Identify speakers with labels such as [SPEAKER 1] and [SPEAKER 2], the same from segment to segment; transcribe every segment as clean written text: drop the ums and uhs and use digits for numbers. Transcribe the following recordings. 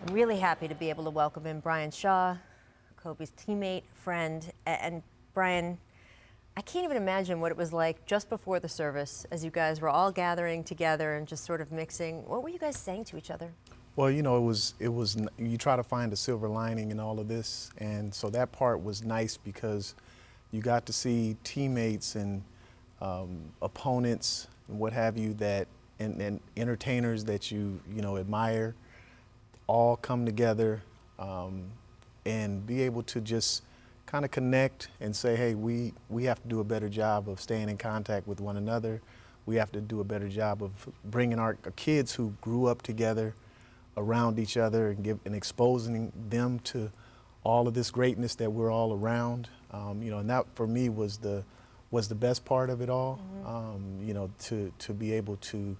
[SPEAKER 1] I'm really happy to be able to welcome in Brian Shaw, Kobe's teammate, friend. And Brian, I can't even imagine what it was like just before the service as you guys were all gathering together and just sort of mixing. What were you guys saying to each other?
[SPEAKER 2] Well, you know, it was you try to find a silver lining in all of this, and so that part was nice because you got to see teammates and opponents and what have you that and entertainers that you admire all come together and be able to just kind of connect and say, hey, we have to do a better job of staying in contact with one another. We have to do a better job of bringing our kids who grew up together around each other and exposing them to all of this greatness that we're all around. And that for me was the best part of it all. Mm-hmm. To be able to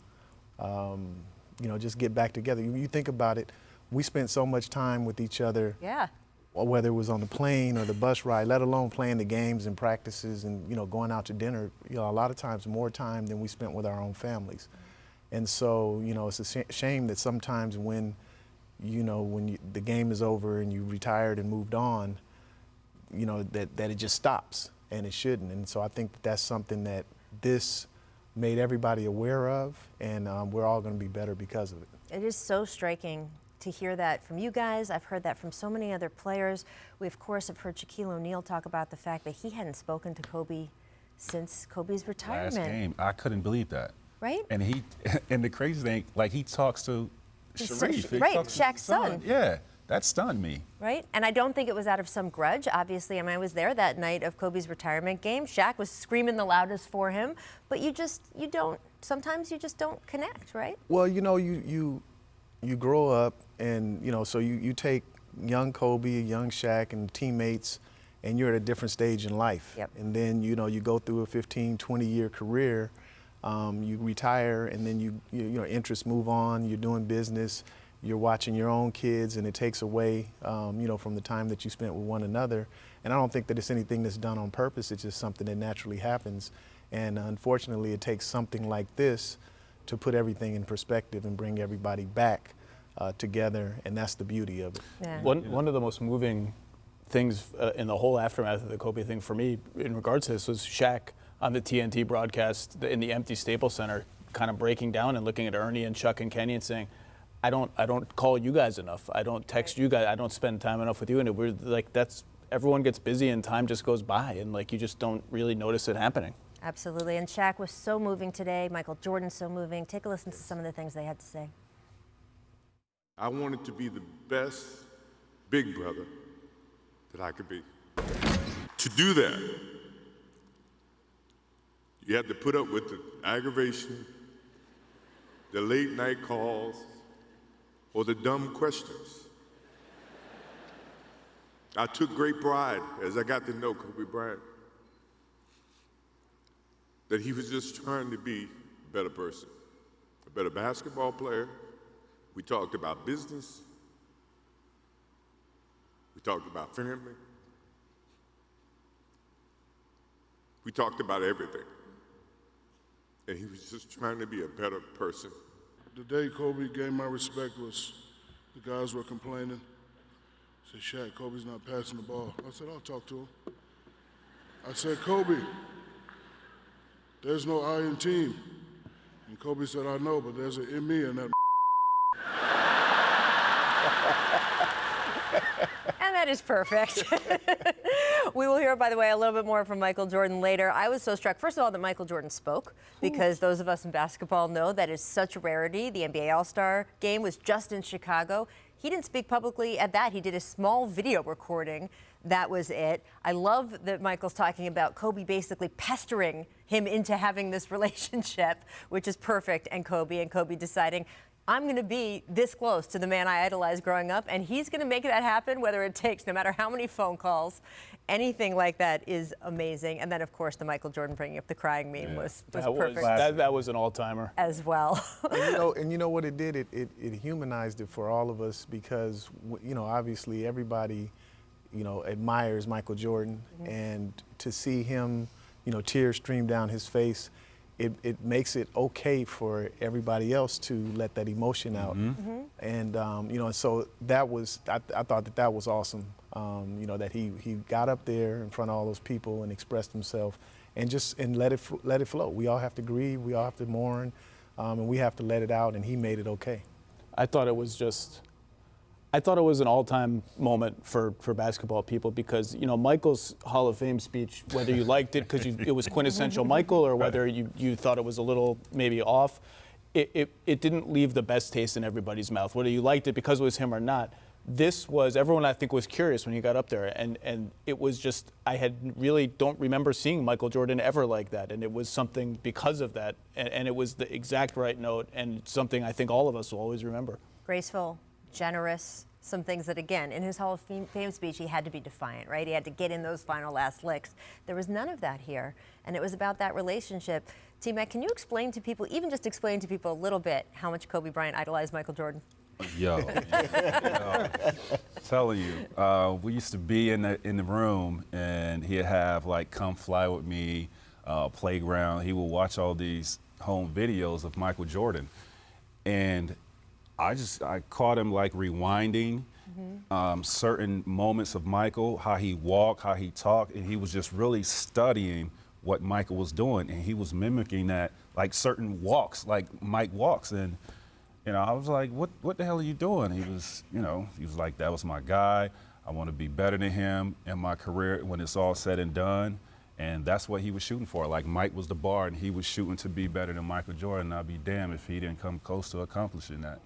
[SPEAKER 2] just get back together. You think about it, we spent so much time with each other.
[SPEAKER 1] Yeah.
[SPEAKER 2] Whether it was on the plane or the bus ride, let alone playing the games and practices and going out to dinner. A lot of times more time than we spent with our own families. And so, it's a shame that sometimes when the game is over and you retired and moved on, that it just stops, and it shouldn't. And so I think that's something that this made everybody aware of, and we're all going to be better because of it.
[SPEAKER 1] It is so striking to hear that from you guys. I've heard that from so many other players. We, of course, have heard Shaquille O'Neal talk about the fact that he hadn't spoken to Kobe since Kobe's retirement.
[SPEAKER 3] Last game, I couldn't believe that.
[SPEAKER 1] Right?
[SPEAKER 3] And the crazy thing, like he talks to Sharif.
[SPEAKER 1] Right, Shaq's son.
[SPEAKER 3] Yeah, that stunned me.
[SPEAKER 1] Right? And I don't think it was out of some grudge. Obviously, I was there that night of Kobe's retirement game. Shaq was screaming the loudest for him, but sometimes you just don't connect, right?
[SPEAKER 2] Well, you grow up and, so you take young Kobe, young Shaq and teammates, and you're at a different stage in life.
[SPEAKER 1] Yep.
[SPEAKER 2] And then, you go through a 15, 20-year career. You retire, and then your interests move on. You're doing business. You're watching your own kids, and it takes away, from the time that you spent with one another. And I don't think that it's anything that's done on purpose. It's just something that naturally happens. And unfortunately, it takes something like this to put everything in perspective and bring everybody back together. And that's the beauty of it.
[SPEAKER 1] Yeah.
[SPEAKER 4] One of the most moving things in the whole aftermath of the Kobe thing for me, in regards to this, was Shaq on the TNT broadcast in the empty Staples Center, kind of breaking down and looking at Ernie and Chuck and Kenny and saying, I don't call you guys enough. I don't text you guys. I don't spend time enough with you. And we're like, everyone gets busy and time just goes by, and you just don't really notice it happening.
[SPEAKER 1] Absolutely. And Shaq was so moving today. Michael Jordan so moving. Take a listen to some of the things they had to say.
[SPEAKER 5] I wanted to be the best big brother that I could be. To do that, you had to put up with the aggravation, the late night calls, or the dumb questions. I took great pride as I got to know Kobe Bryant that he was just trying to be a better person, a better basketball player. We talked about business. We talked about family. We talked about everything. And he was just trying to be a better person.
[SPEAKER 6] The day Kobe gained my respect was the guys were complaining. I said, Shaq, Kobe's not passing the ball. I said, I'll talk to him. I said, Kobe, there's no I in team. And Kobe said, I know, but there's an in me in that.
[SPEAKER 1] And that is perfect. We will hear, by the way, a little bit more from Michael Jordan later. I was so struck, first of all, that Michael Jordan spoke, because those of us in basketball know that is such a rarity. The NBA All-Star game was just in Chicago. He didn't speak publicly at that. He did a small video recording. That was it. I love that Michael's talking about Kobe basically pestering him into having this relationship, which is perfect, and Kobe deciding, I'm going to be this close to the man I idolized growing up, and he's going to make that happen, whether it takes no matter how many phone calls. Anything like that is amazing. And then, of course, the Michael Jordan bringing up the crying meme was perfect.
[SPEAKER 4] That was an all-timer.
[SPEAKER 1] As well.
[SPEAKER 2] And you know what it did? It humanized it for all of us because, obviously everybody, admires Michael Jordan. Mm-hmm. And to see him, tears stream down his face, it makes it okay for everybody else to let that emotion out. And, you know, and so that was, I thought that was awesome, you know, that he got up there in front of all those people and expressed himself and let it flow. We all have to grieve, we all have to mourn, and we have to let it out, and he made it okay.
[SPEAKER 4] I thought it was an all-time moment for basketball people because, you know, Michael's Hall of Fame speech, whether you liked it because it was quintessential Michael or whether you thought it was a little maybe off, it didn't leave the best taste in everybody's mouth, whether you liked it because it was him or not. This was, everyone I think was curious when he got up there, and it was just, I really don't remember seeing Michael Jordan ever like that, and it was something because of that, and it was the exact right note, and something I think all of us will always remember.
[SPEAKER 1] Graceful, generous, some things that, again, in his Hall of Fame speech, he had to be defiant, right? He had to get in those final last licks. There was none of that here, and it was about that relationship. T-Mac, can you explain to people, even just explain to people a little bit, how much Kobe Bryant idolized Michael Jordan?
[SPEAKER 3] Yo, telling you, we used to be in the room, and he'd have like "Come Fly with Me," playground. He would watch all these home videos of Michael Jordan, and I caught him like rewinding certain moments of Michael, how he walked, how he talked, and he was just really studying what Michael was doing, and he was mimicking that, like certain walks, like Mike walks, and. You know, I was like, what the hell are you doing? He was like, that was my guy. I want to be better than him in my career when it's all said and done. And that's what he was shooting for. Like, Mike was the bar, and he was shooting to be better than Michael Jordan. I'd be damned if he didn't come close to accomplishing that.